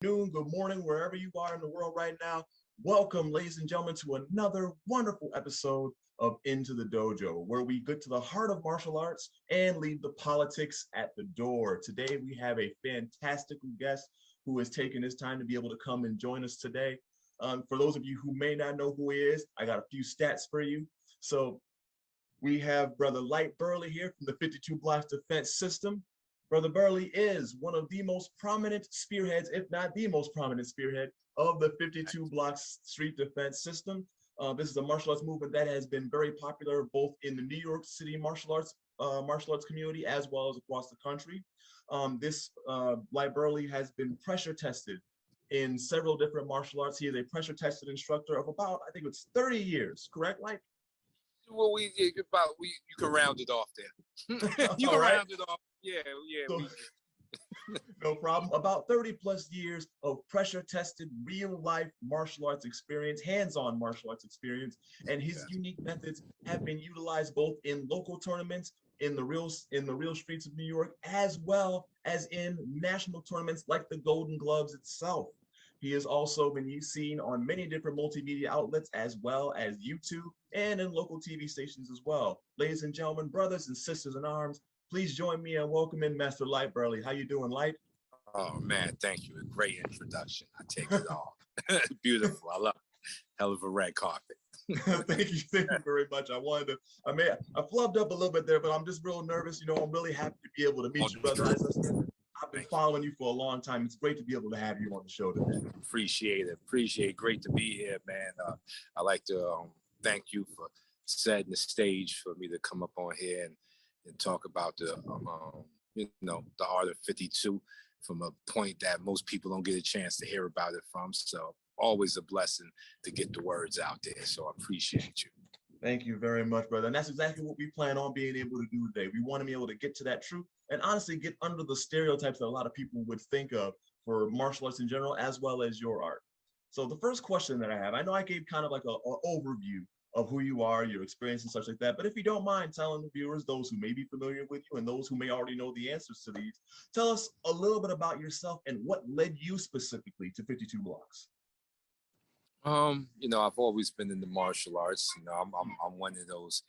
noon, good morning, wherever you are in the world right now. Welcome, ladies and gentlemen, to another wonderful episode of Into the Dojo, where we get to the heart of martial arts and leave the politics at the door. Today, we have a fantastic guest who has taken his time to be able to come and join us today. For those of you who may not know who he is, I got a few stats for you. So we have Brother Light Burley here from the 52 Blocks Defense System. Brother Burley is one of the most prominent spearheads, if not the most prominent spearhead of the 52 Blocks Street Defense System. This is a martial arts movement that has been very popular both in the New York City martial arts community as well as across the country. Light Burley has been pressure tested in several different martial arts. He is a pressure tested instructor of about, I think it's 30 years, correct, Light? Well, you can round it off there. You can round it off. Yeah. So, no problem. About 30 plus years of pressure tested real life martial arts experience, hands-on martial arts experience, and his unique methods have been utilized both in local tournaments in the real streets of New York, as well as in national tournaments like the Golden Gloves itself. He has also been seen on many different multimedia outlets as well as YouTube and in local TV stations as well. Ladies and gentlemen, brothers and sisters in arms, please join me in welcoming Master Light Burley. How you doing, Light? Oh man, thank you. A great introduction. I take it all. Beautiful. I love it. Hell of a red carpet. Thank you very much. I flubbed up a little bit there, but I'm just real nervous. I'm really happy to be able to meet you, brother. I've been following you for a long time. It's great to be able to have you on the show today. Appreciate it. Great to be here, man. I like to thank you for setting the stage for me to come up on here and talk about the art of 52 from a point that most people don't get a chance to hear about it from. So always a blessing to get the words out there. So I appreciate you. Thank you very much, brother. And that's exactly what we plan on being able to do today. We want to be able to get to that truth and honestly get under the stereotypes that a lot of people would think of for martial arts in general, as well as your art. So the first question that I have, I know I gave kind of like an overview of who you are, your experience and such like that. But if you don't mind telling the viewers, those who may be familiar with you and those who may already know the answers to these, tell us a little bit about yourself and what led you specifically to 52 Blocks. I've always been in the martial arts. I'm one of those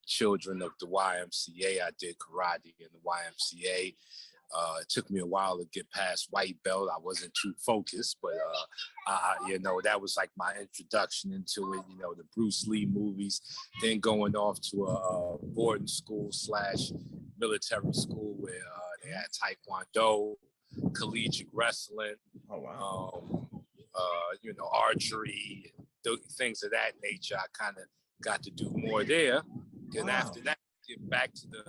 children of the YMCA. I did karate in the YMCA. It took me a while to get past white belt. I wasn't too focused, but that was like my introduction into it. The Bruce Lee movies, then going off to a boarding school / military school where they had Taekwondo, collegiate wrestling, archery, things of that nature. I kind of got to do more there. And after that, get back to the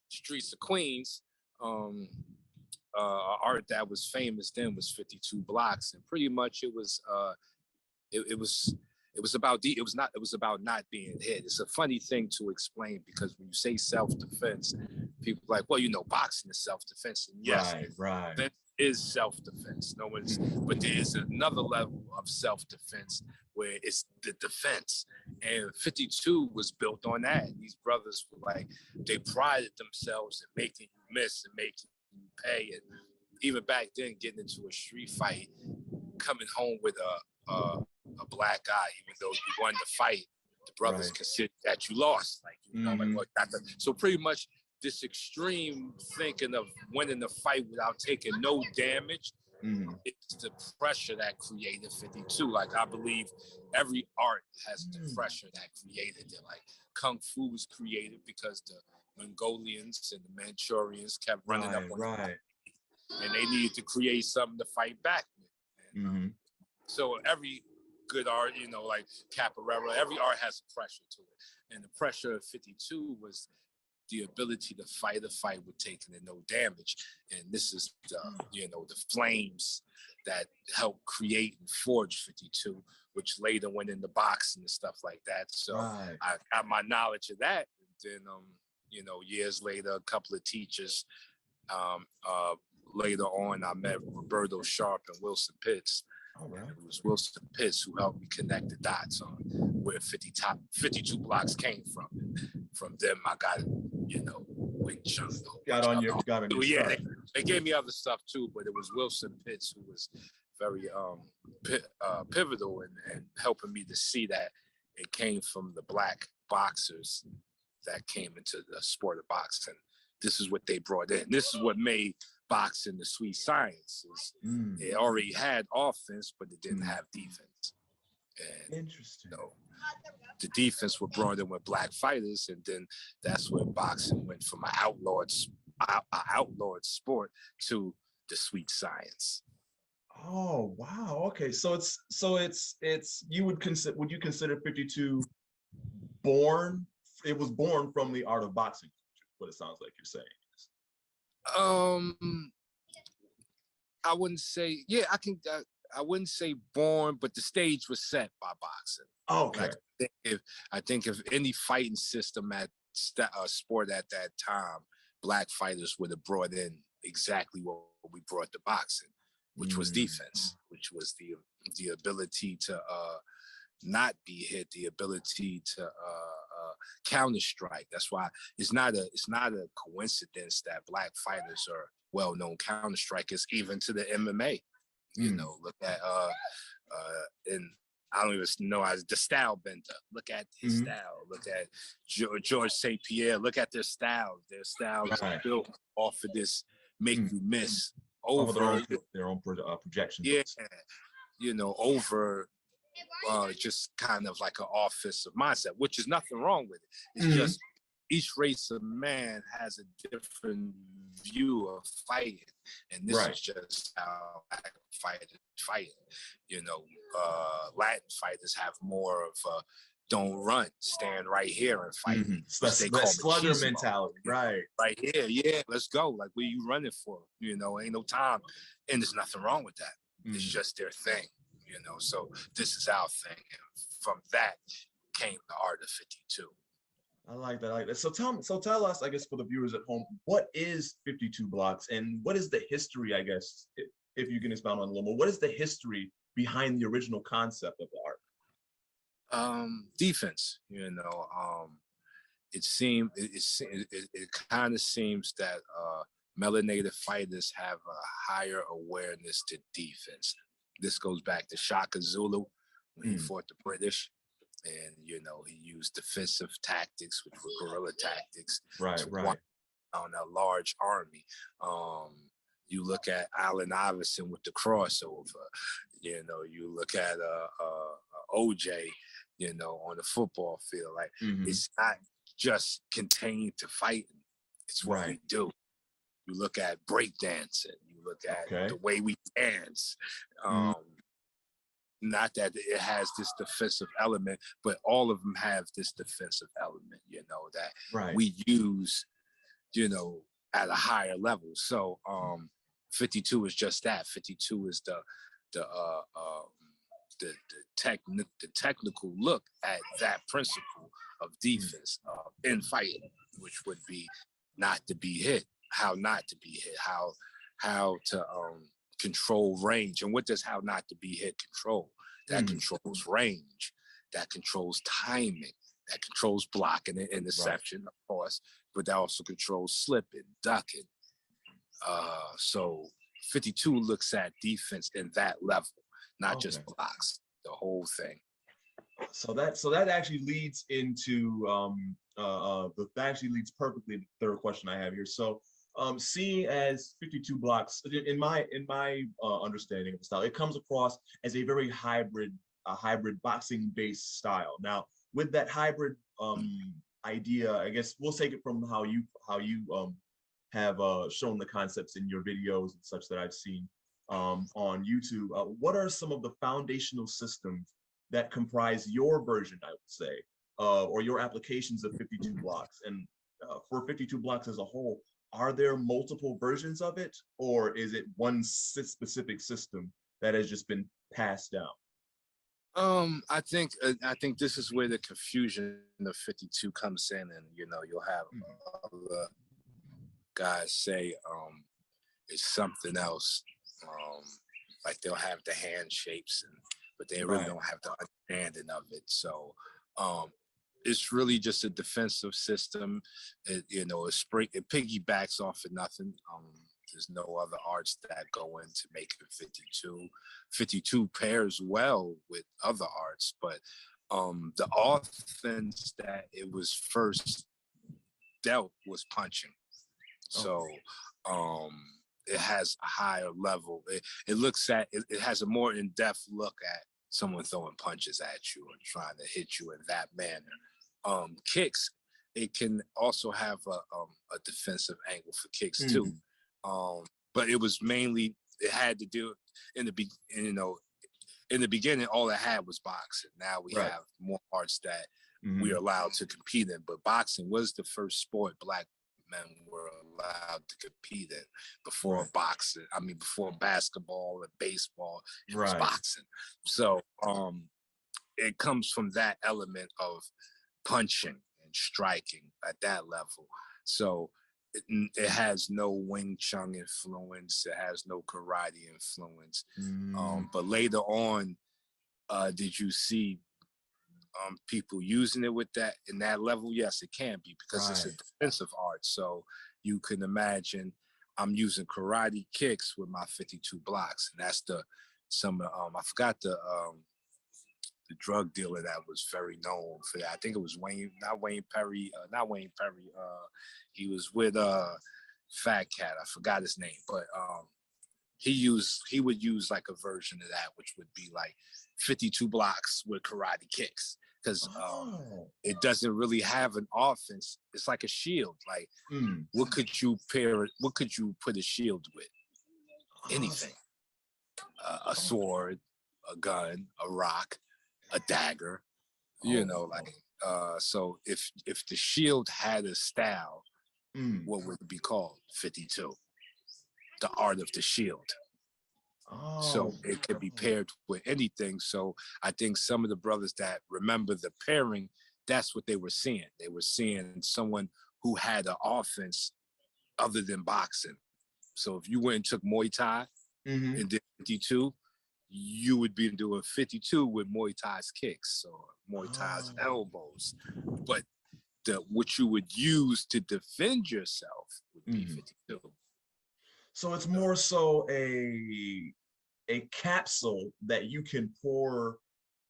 streets of Queens. Art that was famous then was 52 Blocks, and pretty much it was about not being hit. It's a funny thing to explain because when you say self-defense, people are like, well, boxing is self-defense. And yes, right. That is self-defense. But there is another level of self-defense where it's the defense. And 52 was built on that. These brothers were like, they prided themselves in making you miss and making you pay. And even back then, getting into a street fight, coming home with a black eye, even though you won the fight, the brothers considered that you lost. So pretty much this extreme thinking of winning the fight without taking no damage, it's the pressure that created 52. Like, I believe every art has the pressure that created it. Like, Kung Fu was created because the Mongolians and the Manchurians kept running up on them, and they needed to create something to fight back with. And, so every good art, like Capoeira, every art has a pressure to it. And the pressure of 52 was the ability to fight a fight with taking no damage. And this is the flames that helped create and forge 52, which later went into boxing and stuff like that. So I got my knowledge of that. And then, years later, a couple of teachers, later on, I met Roberto Sharp and Wilson Pitts. And it was Wilson Pitts who helped me connect the dots on where 52 Blocks came from. From them, I got, Wing Chun. Got on your They gave me other stuff too, but it was Wilson Pitts who was very pivotal in helping me to see that it came from the black boxers that came into the sport of boxing. This is what they brought in. This is what made boxing the sweet science. It already had offense, but it didn't have defense. And, Interesting. The defense were brought in with black fighters, and then that's where boxing went from an outlawed sport to the sweet science. Oh wow. Okay. So it's would you consider 52 born? It was born from the art of boxing. What it sounds like you're saying. I wouldn't say. Yeah, I wouldn't say born, but the stage was set by boxing. Okay. I think if any fighting system at sport at that time, black fighters would have brought in exactly what we brought to boxing, which was defense, which was the ability to not be hit, the ability to counter strike. That's why it's not a coincidence that black fighters are well-known counter strikers, even to the MMA. You know, look at and I don't even know as the style bender. Look at his style. Look at George St. Pierre. Look at their styles. Their styles are built off of this make you miss over their own projections. Yeah, you know, over just kind of like an offensive mindset, which is nothing wrong with it. It's just each race of man has a different view of fighting, and this is just how black fighters fight. You know, Latin fighters have more of a don't run, stand right here and fight. They call slugger mentality, right here, yeah, let's go. Like, what are you running for? You know, ain't no time, and there's nothing wrong with that. It's just their thing. You know, so this is our thing, and from that came the art of 52. I like that. So tell us, I guess, for the viewers at home, what is 52 blocks, and what is the history, I guess, if you can expound on a little more, what is the history behind the original concept of the art? Defense, you know, it kind of seems that melanated fighters have a higher awareness to defense. This goes back to Shaka Zulu when he fought the British. And, you know, he used defensive tactics, which were guerrilla tactics, on a large army. You look at Allen Iverson with the crossover. You know, you look at OJ, you know, on the football field. Like, it's not just contained to fighting. It's what we do. You look at breakdancing. You look at the way we dance. Not that it has this defensive element, but all of them have this defensive element, you know, that we use, you know, at a higher level. So 52 is just that. 52 is the technical look at that principle of defense in fighting, which would be not to be hit, how not to be hit, how to control range. And what does how not to be hit control? That controls range, that controls timing, that controls blocking and interception, of course, but that also controls slipping, ducking. So 52 looks at defense in that level, not just blocks, the whole thing. So that actually leads into that actually leads perfectly to the third question I have here. So seeing as 52 blocks, in my understanding of the style, it comes across as a very hybrid boxing based style. Now, with that hybrid idea, I guess we'll take it from how you have shown the concepts in your videos and such that I've seen on YouTube. What are some of the foundational systems that comprise your version, I would say, or your applications of 52 blocks? And for 52 blocks as a whole, are there multiple versions of it, or is it one specific system that has just been passed down? I think this is where the confusion of 52 comes in, and you know, you'll have other guys say it's something else. Like they'll have the hand shapes, but they really don't have the understanding of it. So it's really just a defensive system. It piggybacks off of nothing. There's no other arts that go into making 52. 52 pairs well with other arts, but the offense that it was first dealt was punching. So it has a higher level. It looks at it has a more in-depth look at someone throwing punches at you and trying to hit you in that manner. Kicks, it can also have a defensive angle for kicks too. But it was mainly, it had to do in the beginning, all it had was boxing. Now we have more arts that we are allowed to compete in, but boxing was the first sport Black men were allowed to compete in before boxing. I mean, before basketball and baseball, it was boxing. So it comes from that element of punching and striking at that level. So it has no Wing Chun influence. It has no karate influence. But later on, did you see people using it with that in that level? Yes, it can be, because it's a defensive art. So you can imagine I'm using karate kicks with my 52 blocks, and that's I forgot the drug dealer that was very known for that. I think it was not Wayne Perry. He was with Fat Cat. I forgot his name, but he would use like a version of that, which would be like 52 blocks with karate kicks, because it doesn't really have an offense. It's like a shield. Like what could you put a shield with? Anything. A sword, a gun, a rock, a dagger, so if the shield had a style, what would it be called? 52. The art of the shield. So it could be paired with anything. So I think some of the brothers that remember the pairing, that's what they were seeing. They were seeing someone who had an offense other than boxing. So if you went and took Muay Thai and did 52, you would be doing 52 with Muay Thai's kicks or Muay Thai's elbows. But what you would use to defend yourself would be 52. So it's more so a capsule that you can pour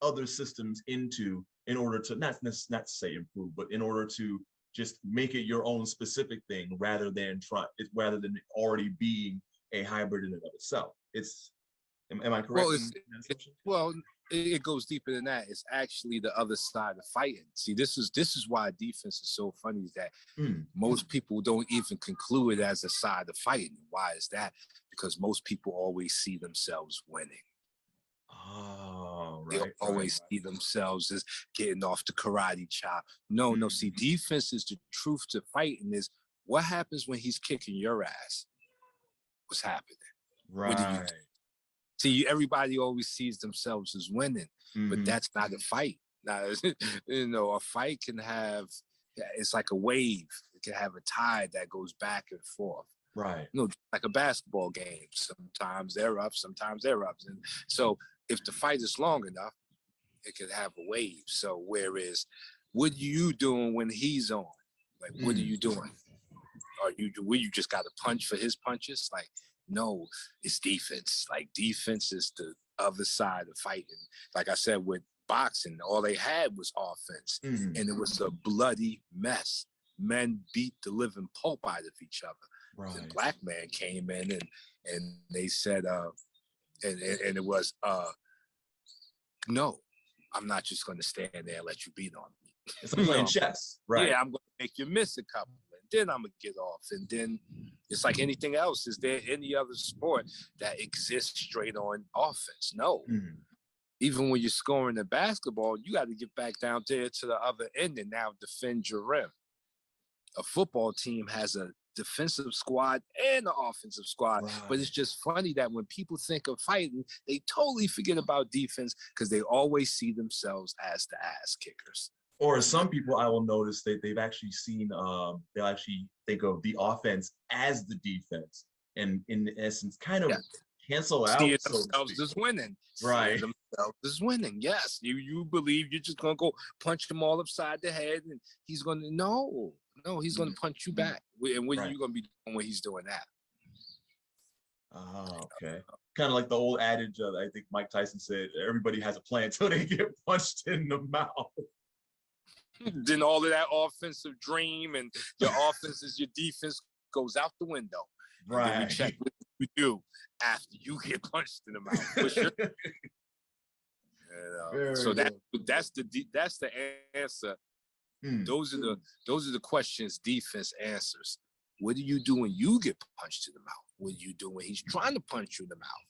other systems into in order to not to say improve, but in order to just make it your own specific thing, rather than already being a hybrid in and of itself. Am I correct? Well, it goes deeper than that. It's actually the other side of fighting. See, this is why defense is so funny, is that most people don't even conclude it as a side of fighting. Why is that? Because most people always see themselves winning. They always see themselves as getting off the karate chop. No, see, defense is the truth to fighting. Is what happens when he's kicking your ass? What's happening? What do you do? See, everybody always sees themselves as winning, but that's not a fight. Now, a fight can have, it's like a wave. It can have a tide that goes back and forth. Right. Like a basketball game. Sometimes they're up, sometimes they're up. And so if the fight is long enough, it could have a wave. So whereas, what are you doing when he's on? Like, what are you doing? You just got to punch for his punches? Like, no, it's defense. Like, defense is the other side of fighting. Like I said, with boxing, all they had was offense, and it was a bloody mess. Men beat the living pulp out of each other. The black man came in and they said, and it was, no, I'm not just going to stand there and let you beat on me. It's like playing chess, right? Yeah, I'm going to make you miss a couple. Then I'm gonna get off, and then it's like anything else. Is there any other sport that exists straight on offense? No. Even when you're scoring in basketball, you got to get back down there to the other end and now defend your rim. A football team has a defensive squad and an offensive squad, but it's just funny that when people think of fighting, they totally forget about defense because they always see themselves as the ass kickers. Or some people, I will notice that they've actually seen, they'll actually think of the offense as the defense, and in essence, kind of cancel out. See themselves as winning. Right. See themselves as winning. Yes. You believe you're just going to go punch him all upside the head, and he's going to, no, he's going to punch you back. And what are you going to be doing when he's doing that? Oh, okay. Kind of like the old adage, I think Mike Tyson said, everybody has a plan until they get punched in the mouth. Then all of that offensive dream and your offense is your defense goes out the window. And then we Right. check what you do after you get punched in the mouth. Sure. So that's the answer. Those are the questions defense answers. What do you do when you get punched in the mouth? What do you do when he's trying to punch you in the mouth?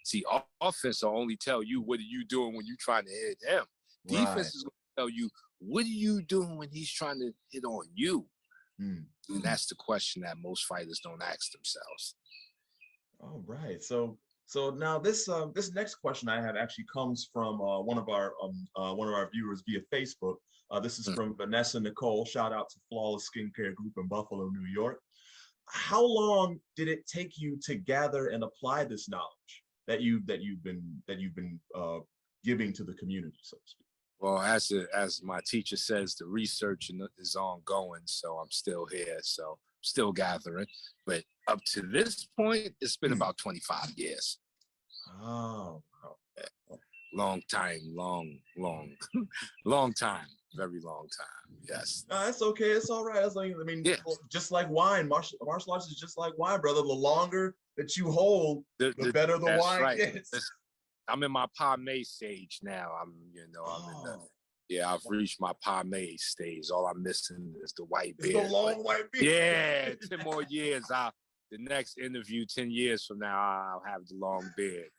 See, offense will only tell you what are you doing when you're trying to hit him. Right. Defense is going to tell you what are you doing when he's trying to hit on you. And that's the question that most fighters don't ask themselves. All right. So now this next question I have actually comes from one of our viewers via Facebook. This is from Vanessa Nicole. Shout out to Flawless Skincare Group in Buffalo, New York. How long did it take you to gather and apply this knowledge that you've been giving to the community, so to speak? Well, as my teacher says, the research is ongoing, so I'm still here, so still gathering. But up to this point, it's been about 25 years. Oh, long time, long time, very long time. Yes. That's okay. It's all right. Just like wine, martial arts is just like wine, brother. The longer that you hold, the better the wine gets. I'm in my pomade stage now. I've reached my pomade stage. All I'm missing is the white beard. The long white beard. Yeah, 10 more years. The next interview 10 years from now, I'll have the long beard.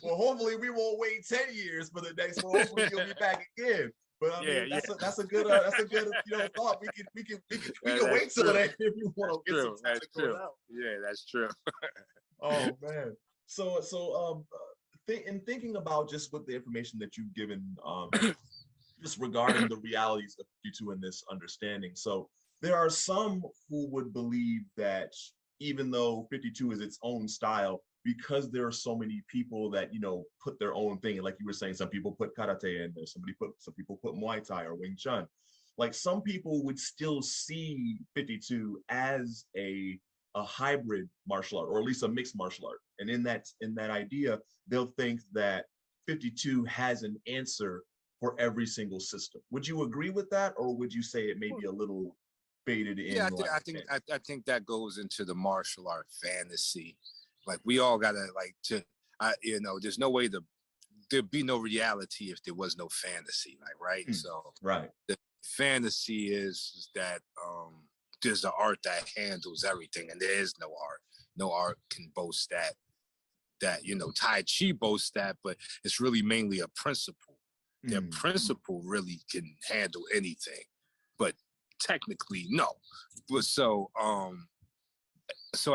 well, hopefully we won't wait 10 years for the next one. Hopefully you'll be back again. But I mean, that's a good thought. We can wait till then if you want to get some time to go out. Yeah, that's true. Oh man. So in thinking about just with the information that you've given, just regarding the realities of 52 and this understanding. So there are some who would believe that even though 52 is its own style, because there are so many people that put their own thing, like you were saying, some people put karate in there, some people put Muay Thai or Wing Chun. Like some people would still see 52 as a hybrid martial art, or at least a mixed martial art. And in that idea, they'll think that 52 has an answer for every single system. Would you agree with that, or would you say it may be a little baited in? Yeah, I think that goes into the martial art fantasy. Like we all gotta there's no way there'd be no reality if there was no fantasy, right? So right. The fantasy is that there's the art that handles everything, and there is no art. No art can boast that Tai Chi boasts that, but it's really mainly a principle. Their principle really can handle anything, but technically no. But so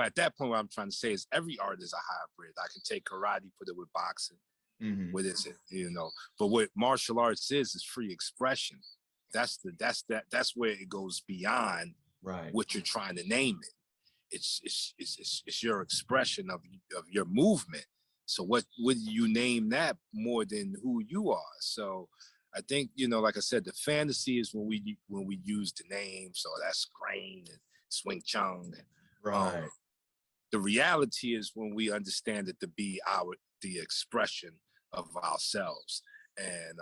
at that point, what I'm trying to say is every art is a hybrid. I can take karate, put it with boxing, with it, But what martial arts is free expression. That's where it goes beyond what you're trying to name it. It's your expression of your movement. So what would you name that more than who you are? So I think, like I said, the fantasy is when we use the name. So that's Crane and Swing Chung. Right. The reality is when we understand it to be the expression of ourselves. And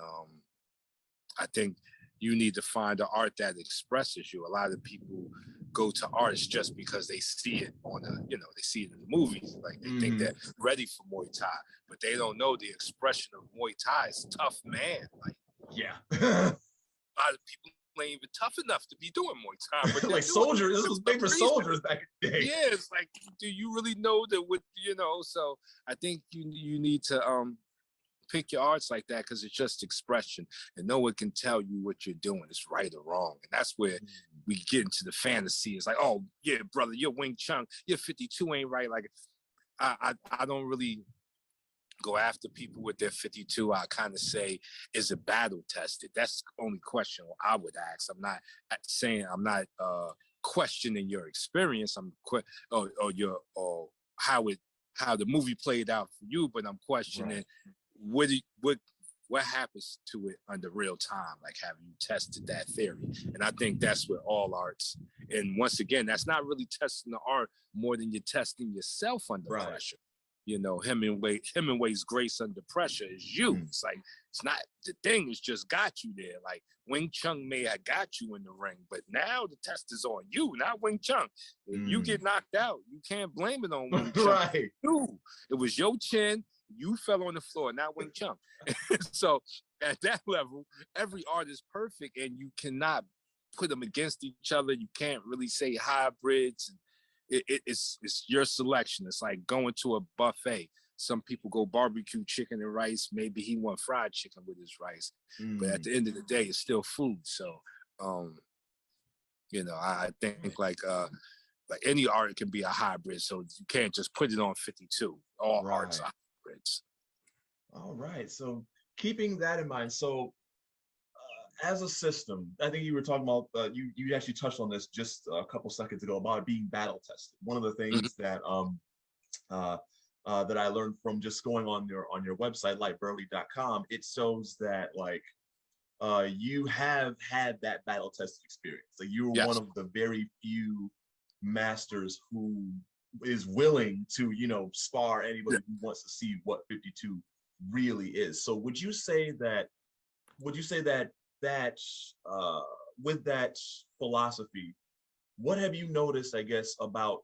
I think you need to find the art that expresses you. A lot of people go to arts just because they see it they see it in the movies. Like they think they're ready for Muay Thai, but they don't know the expression of Muay Thai is tough, man. Like, yeah. A lot of people ain't even tough enough to be doing Muay Thai. But like soldiers, this was big for soldiers back in the day. Yeah, it's like, do you really know that so I think you need to pick your arts like that, because it's just expression, and no one can tell you what you're doing is right or wrong. And that's where we get into the fantasy. It's like, oh yeah, brother, your Wing Chun, your 52 ain't right. Like I don't really go after people with their 52. I kind of say, is it battle tested? That's the only question I would ask. I'm not saying, I'm not questioning your experience. I'm how the movie played out for you, but I'm questioning what what happens to it under real time? Like, have you tested that theory? And I think that's with all arts. And once again, that's not really testing the art more than you're testing yourself under pressure. You know, Hemingway's grace under pressure is you. It's like, it's not, the thing is just got you there. Like, Wing Chun may have got you in the ring, but now the test is on you, not Wing Chun. If you get knocked out, you can't blame it on Wing Chun. Right. It was your chin. You fell on the floor, not Wing Chun. So at that level, every art is perfect, and you cannot put them against each other. You can't really say hybrids. It's your selection. It's like going to a buffet. Some people go barbecue chicken and rice. Maybe he want fried chicken with his rice. But at the end of the day, it's still food. So, you know, I think like any art can be a hybrid. So you can't just put it on 52. All arts are hybrids. All right. So keeping that in mind, so as a system, I think you were talking about, you actually touched on this just a couple seconds ago about being battle tested. One of the things that that I learned from just going on your website, like BURLY52, it shows that like you have had that battle tested experience. Like you were one of the very few masters who is willing to, you know, spar anybody who wants to see what 52 really is. So would you say that with that philosophy, what have you noticed, I guess, about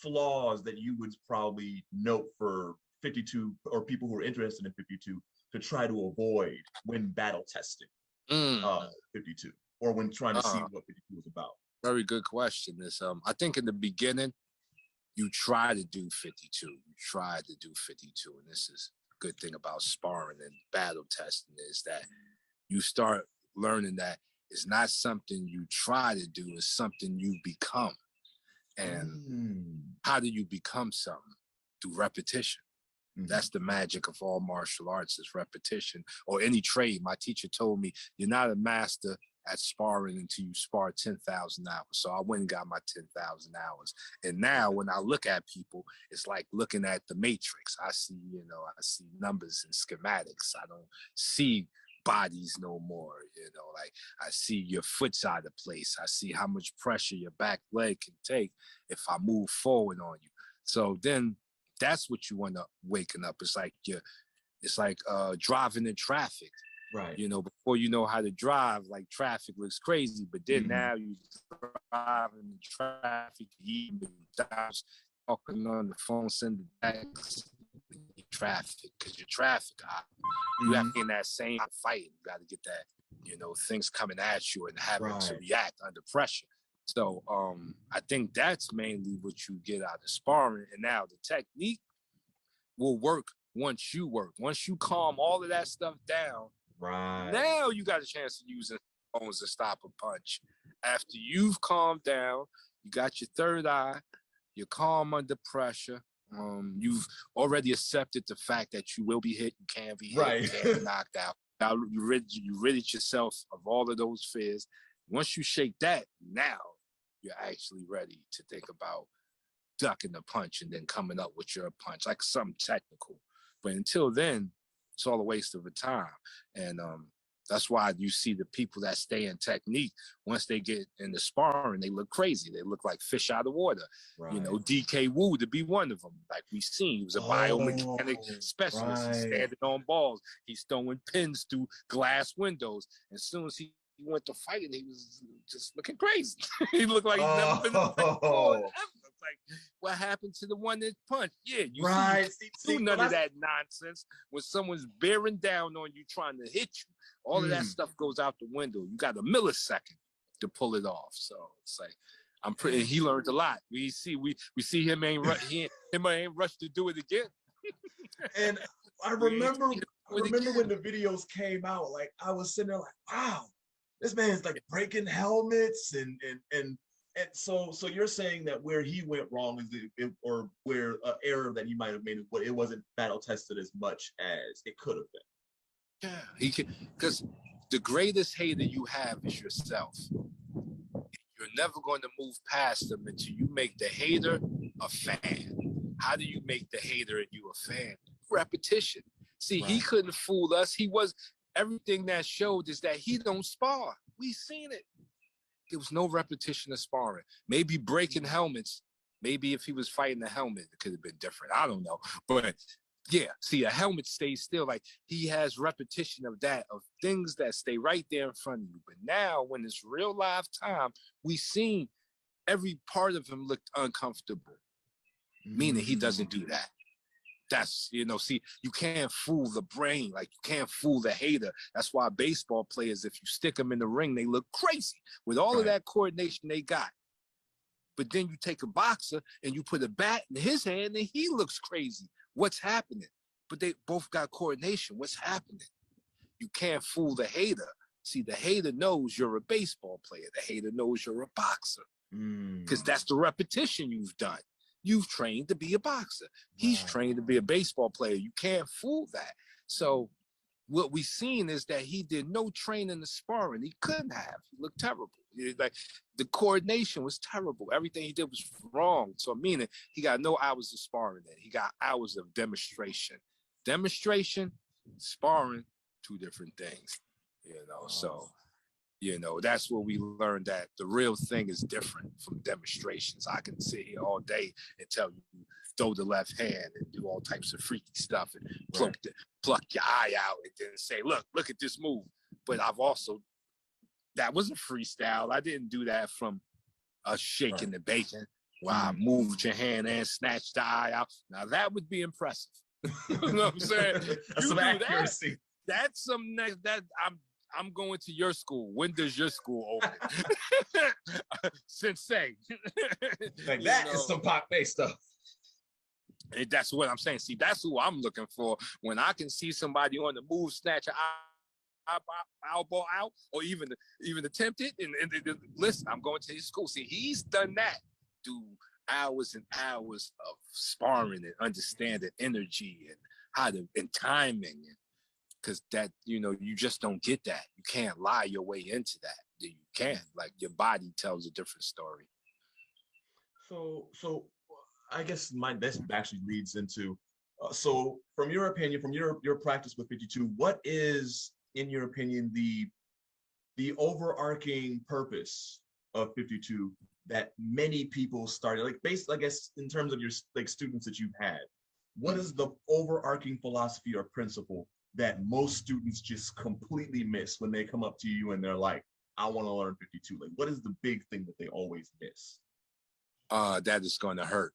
flaws that you would probably note for 52 or people who are interested in 52 to try to avoid when battle testing 52 or when trying to see what 52 is about? Very good question. This I think in the beginning, you try to do 52. You try to do 52, and this is a good thing about sparring and battle testing is that you start learning that it's not something you try to do, it's something you become. And how do you become something? Through repetition. That's the magic of all martial arts, is repetition, or any trade. My teacher told me, you're not a master at sparring until you spar 10,000 hours. So I went and got my 10,000 hours. And now when I look at people, it's like looking at the Matrix. I see, I see numbers and schematics. I don't see bodies no more, like I see your foot's out of place. I see how much pressure your back leg can take if I move forward on you. So then that's what you want to waken up. It's like driving in traffic. Right. Before you know how to drive, like traffic looks crazy, but then now you drive in traffic, you talking on the phone, sending texts, traffic, because you're traffic. You have to be in that same fight. You got to get that, things coming at you and having to react under pressure. So I think that's mainly what you get out of sparring. And now the technique will work once you work. Once you calm all of that stuff down, now you got a chance of using bones to stop a punch. After you've calmed down, you got your third eye, you're calm under pressure. You've already accepted the fact that you will be hit, you can be hit, you can be knocked out. Now you rid yourself of all of those fears. Once you shake that, now you're actually ready to think about ducking the punch and then coming up with your punch, like something technical. But until then, it's all a waste of a time. And that's why you see the people that stay in technique, once they get in the sparring, they look crazy. They look like fish out of water. DK Wu to be one of them. Like we seen, he was a biomechanic specialist. He's standing on balls. He's throwing pins through glass windows. As soon as he went to fighting, he was just looking crazy. He looked like he's never been in a fight before. Like, what happened to the one that punched? Yeah, you see none of that nonsense. When someone's bearing down on you, trying to hit you, all of that stuff goes out the window. You got a millisecond to pull it off. So it's like, he learned a lot. We see him ain't rushed to do it again. And I remember when the videos came out, like I was sitting there like, wow, this man's like breaking helmets and so you're saying that where he went wrong is or where an error that he might have made, it wasn't battle tested as much as it could have been. Yeah, he can, because the greatest hater you have is yourself. You're never going to move past them until you make the hater a fan. How do you make the hater and you a fan? Repetition. See, he couldn't fool us. Everything that showed is that he don't spar. We seen it. There was no repetition of sparring. Maybe breaking helmets. Maybe if he was fighting a helmet, it could have been different. I don't know. But yeah, see, a helmet stays still. Like, he has repetition of that, of things that stay right there in front of you. But now, when it's real live time, we seen every part of him looked uncomfortable, meaning he doesn't do that. That's, see, you can't fool the brain. Like, you can't fool the hater. That's why baseball players, if you stick them in the ring, they look crazy with all of that coordination they got. But then you take a boxer and you put a bat in his hand and he looks crazy. What's happening? But they both got coordination. What's happening? You can't fool the hater. See, the hater knows you're a baseball player. The hater knows you're a boxer. Because that's the repetition you've done. You've trained to be a boxer. He's trained to be a baseball player. You can't fool that. So what we've seen is that he did no training to sparring. He couldn't have. He looked terrible. Like, the coordination was terrible. Everything he did was wrong. So meaning he got no hours of sparring in. He got hours of demonstration. Demonstration, sparring, two different things. So that's where we learned that the real thing is different from demonstrations. I can sit here all day and tell you, throw the left hand and do all types of freaky stuff and pluck your eye out and then say, look at this move. But that wasn't freestyle. I didn't do that from us shaking the bacon while I moved your hand and snatched the eye out. Now that would be impressive. You know what I'm saying? That's some accuracy. That's some next that I'm going to your school. When does your school open? Sensei. Like, that is some pop-based stuff. And that's what I'm saying. See, that's who I'm looking for. When I can see somebody on the move, snatch an eyeball out, or even attempt it, and listen, I'm going to his school. See, he's done that. Do hours and hours of sparring and understanding energy and timing, because that, you just don't get that. You can't lie your way into that. You can't. Like, your body tells a different story. So I guess this actually leads into, so from your opinion, from your practice with 52, what is, in your opinion, the overarching purpose of 52 that many people started, like, based, I guess, in terms of your students that you've had, what is the overarching philosophy or principle that most students just completely miss when they come up to you and they're like, I want to learn 52? Like, what is the big thing that they always miss? That is going to hurt.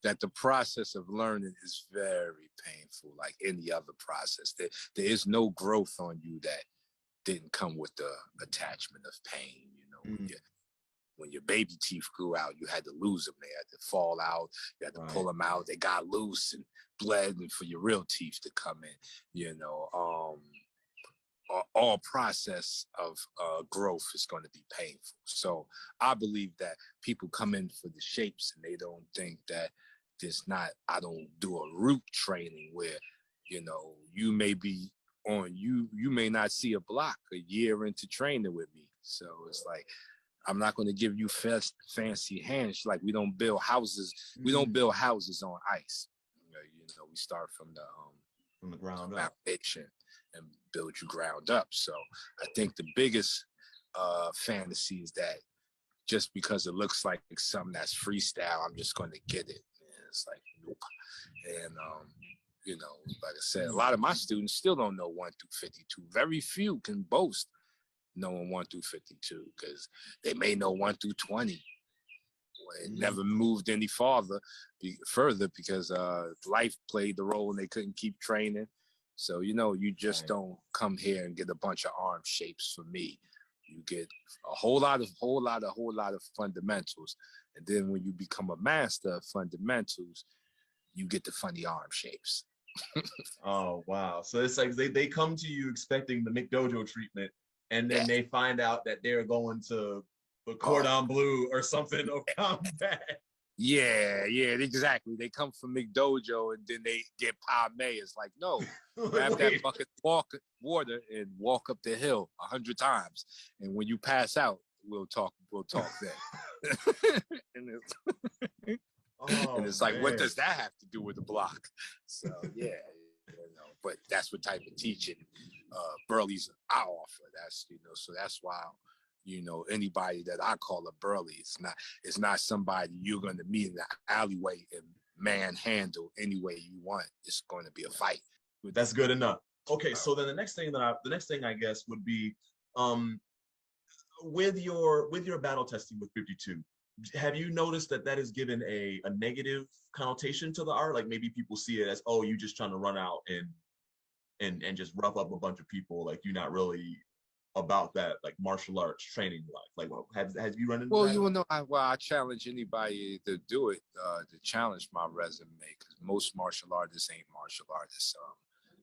That the process of learning is very painful, like any other process. There is no growth on you that didn't come with the attachment of pain. When your baby teeth grew out, you had to lose them. They had to fall out. You had to pull them out. They got loose and bled, and for your real teeth to come in. All process of growth is going to be painful. So I believe that people come in for the shapes and they don't think that I don't do a root training where, you may be you may not see a block a year into training with me. So it's like, I'm not going to give you fancy hands. Like, we don't build houses. We don't build houses on ice. We start from the ground up, foundation, and build you ground up. So I think the biggest fantasy is that just because it looks like something that's freestyle, I'm just going to get it. And it's like, nope. And like I said, a lot of my students still don't know 1 through 52. Very few can boast knowing 1 through 52, because they may know 1 through 20. It never moved any further because life played the role and they couldn't keep training. So, you just don't come here and get a bunch of arm shapes from me. You get a whole lot of fundamentals. And then when you become a master of fundamentals, you get the funny arm shapes. Oh, wow. So it's like they come to you expecting the McDojo treatment, and then they find out that they're going to the cordon bleu or something of combat. Yeah, exactly. They come from McDojo and then they get pomade. It's like, no, grab that bucket of water and walk up the hill 100 times. And when you pass out, we'll talk then. Oh, And it's like, what man. does that have to do with the block? So yeah, but that's what type of teaching Burley's I offer. That's, so that's why, anybody that I call a Burley, it's not somebody you're going to meet in the alleyway and manhandle any way you want. It's going to be a fight. That's good enough. Okay, so then the next thing I guess would be, with your battle testing with 52, have you noticed that is given a negative connotation to the art? Like maybe people see it as, oh, you just trying to run out and just rough up a bunch of people, like you're not really about that like martial arts training life. Like, well, have you run into Well, that? I challenge anybody to do it, to challenge my resume, because most martial artists ain't martial artists.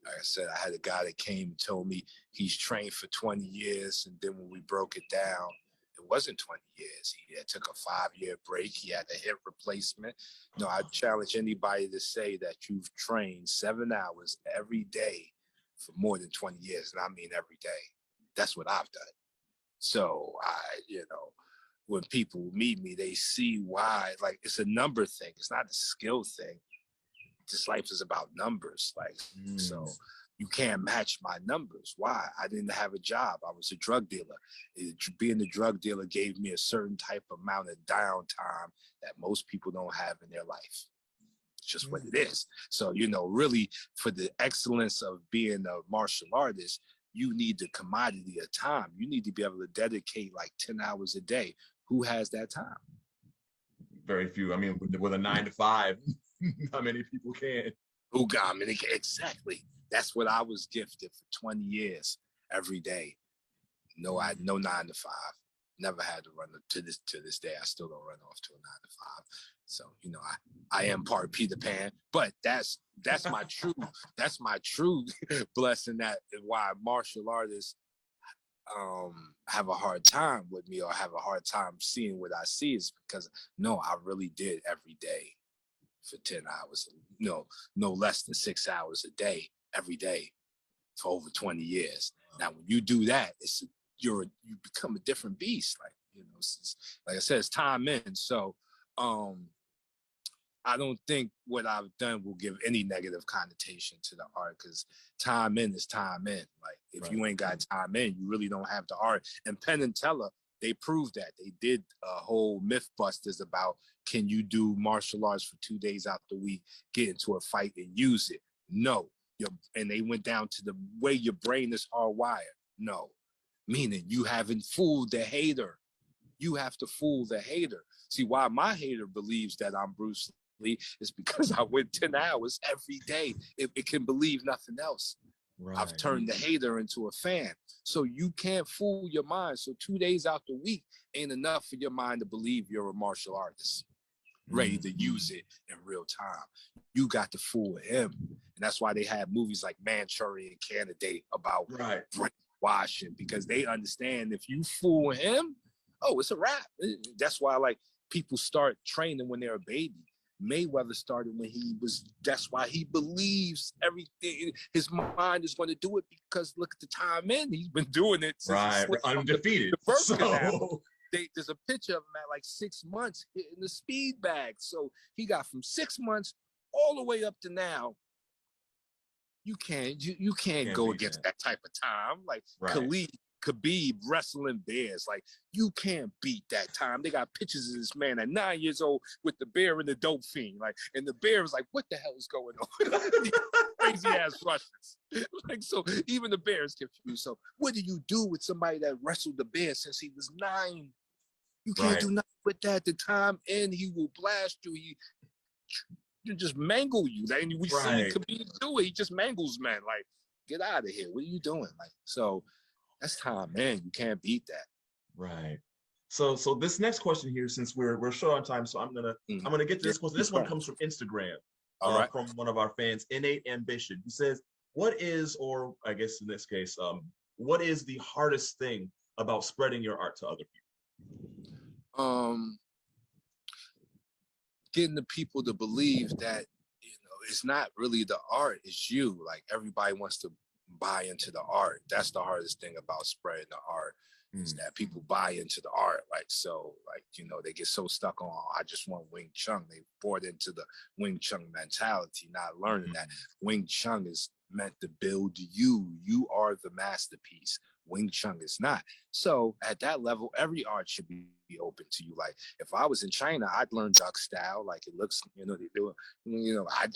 Like I said, I had a guy that came and told me he's trained for 20 years. And then when we broke it down, it wasn't 20 years. He had took a 5-year break. He had a hip replacement. No, I challenge anybody to say that you've trained 7 hours every day for more than 20 years. And I mean every day. That's what I've done. So when people meet me, they see why, like, it's a number thing. It's not a skill thing. This life is about numbers. Like, so you can't match my numbers. Why? I didn't have a job. I was a drug dealer. Being a drug dealer gave me a certain type of amount of downtime that most people don't have in their life. It's just what it is. So, really, for the excellence of being a martial artist, you need the commodity of time. You need to be able to dedicate like 10 hours a day. Who has that time? Very few. I mean, with a 9 to 5, not many people can. Who got me? Exactly. That's what I was gifted for 20 years, every day. No, I had no 9 to 5. Never had to run to this day. I still don't run off to a 9 to 5. So, I am part Peter Pan, but that's my true blessing. That is why martial artists have a hard time with me, or have a hard time seeing what I see, is because no, I really did every day for 10 hours, no less than 6 hours a day, every day for over 20 years. Now, when you do that, you become a different beast. Like, like I said, it's time in. So, I don't think what I've done will give any negative connotation to the art, because time in is time in. Like, if you ain't got time in, you really don't have the art. And Penn and Teller, they proved that. They did a whole Mythbusters about, can you do martial arts for 2 days out the week, get into a fight and use it? No. And they went down to the way your brain is hardwired. No. Meaning you haven't fooled the hater. You have to fool the hater. See, why my hater believes that I'm Bruce Lee is because I went 10 hours every day. It can believe nothing else. Right. I've turned the hater into a fan. So you can't fool your mind. So 2 days out the week ain't enough for your mind to believe you're a martial artist, ready to use it in real time. You got to fool him. And that's why they had movies like Manchurian Candidate about brainwashing, because they understand if you fool him, oh, it's a wrap. That's why, like, people start training when they're a baby. Mayweather started when that's why he believes everything. His mind is going to do it, because look at the time in. He's been doing it since undefeated. The birth canal. There's a picture of him at like 6 months hitting the speed bag. So he got from 6 months all the way up to now. You can't go against that type of time. Like Khabib wrestling bears. Like, you can't beat that time. They got pictures of this man at 9 years old with the bear and the dope fiend. Like, and the bear is like, what the hell is going on? Crazy ass Russians. Like, so even the bear is confused. So what do you do with somebody that wrestled the bear since he was 9? You can't do nothing with that. The time in, he will blast you. He just mangle you. Like, and we see Khabib do it. He just mangles men. Like, get out of here. What are you doing? Like, so that's time, man. You can't beat that. Right. So this next question here, since we're short on time, so I'm gonna get to this question. This one comes from Instagram. From one of our fans, Innate Ambition. He says, what is, or I guess in this case, what is the hardest thing about spreading your art to other people? Getting the people to believe that, it's not really the art, it's you. Like, everybody wants to buy into the art. That's the hardest thing about spreading the art. is that people buy into the art. Like, so, like, you know, they get so stuck on, oh, I just want Wing Chun. They bought into the Wing Chun mentality, not learning that Wing Chun is meant to build you. You are the masterpiece. Wing Chun is not. So at that level, every art should be open to you. Like, if I was in China, I'd learn duck style. Like, it looks, you know, they do it, you know, I'd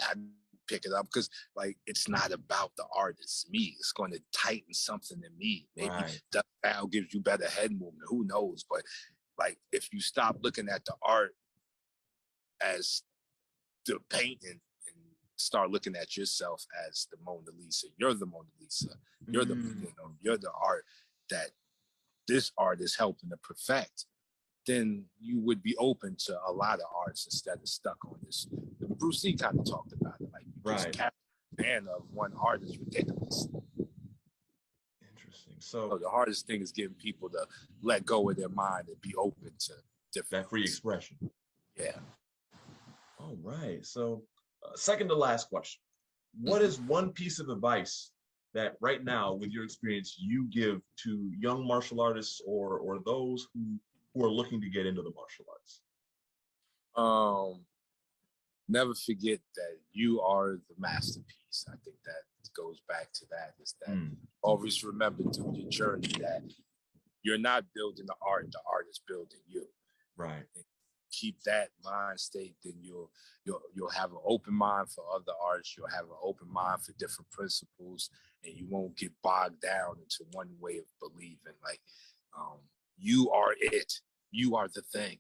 pick it up, because like, it's not about the art, it's me. It's going to tighten something in me. Maybe duck style gives you better head movement, who knows? But like, if you stop looking at the art as the painting and start looking at yourself as the Mona Lisa, you're the Mona Lisa, you're the, you know, you're the art that this art is helping to perfect, then you would be open to a lot of arts instead of stuck on this. Bruce Lee kind of talked about it, like, you just capture a fan of one art is ridiculous. Interesting. So the hardest thing is getting people to let go of their mind and be open to different that free expression. Yeah. All right. So second to last question. What is one piece of advice that right now, with your experience, you give to young martial artists or those who are looking to get into the martial arts? Never forget that you are the masterpiece. I think that goes back to that, is that always remember through your journey that you're not building the art is building you. Right. And keep that mind state, then you'll have an open mind for other arts. You'll have an open mind for different principles, and you won't get bogged down into one way of believing. Like, you are it. You are the thing.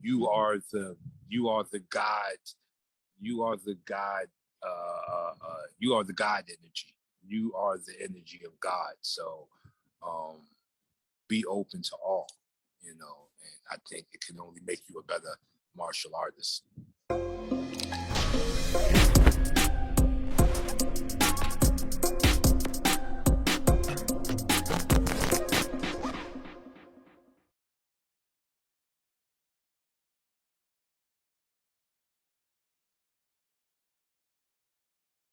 You are the God. You are the God. You are the God energy. You are the energy of God. So be open to all, you know, and I think it can only make you a better martial artist.